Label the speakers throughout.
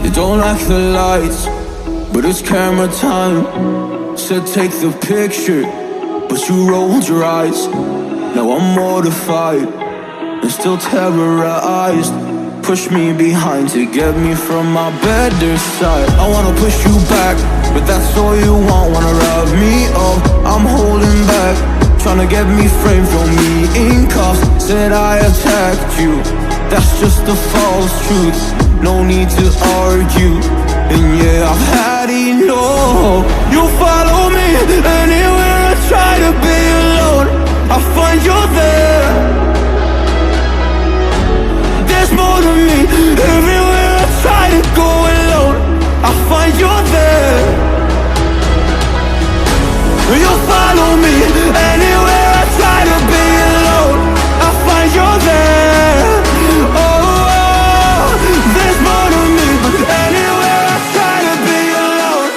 Speaker 1: You don't like the lights, but it's camera time. Said take the picture, but you rolled your eyes. Now I'm mortified and still terrorized. Push me behind to get me from my better side. I wanna push you back, but that's all you want. Wanna rub me up, I'm holding back. Tryna get me framed, throw me in cuffs. Said I attacked you, that's just a false truth. No need to argue, and yeah, I've had enough. You follow me anywhere I try to be alone, I find you there. There's more to me, everywhere I try to go alone, I find you there. You follow me anywhere I try to be alone, I find you there. Oh, there's more to me, anywhere I try to be alone,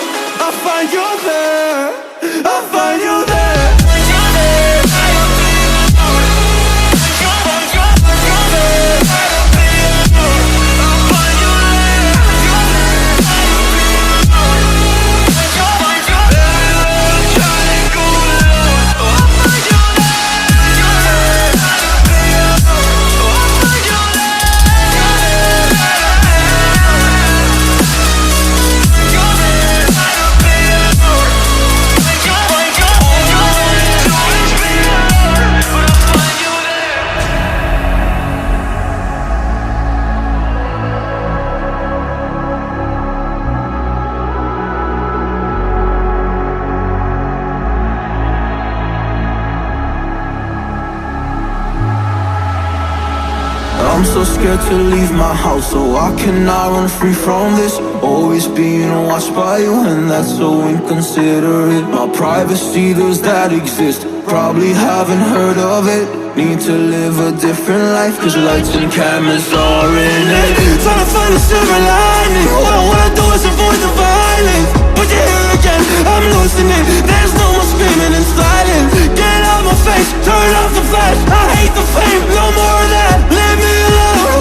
Speaker 1: I find you there, I find you there. I'm so scared to leave my house, so I cannot run free from this. Always being watched by you, and that's so inconsiderate. My privacy, does that exist? Probably haven't heard of it. Need to live a different life, cause lights and cameras are in it. Trying to find a silver lining, all I wanna do is avoid the violence. But you're here again, I'm losing it. There's no more screaming and sliding. Get out my face, turn off the flash. I hate the fame, no more of that. Leave me alone,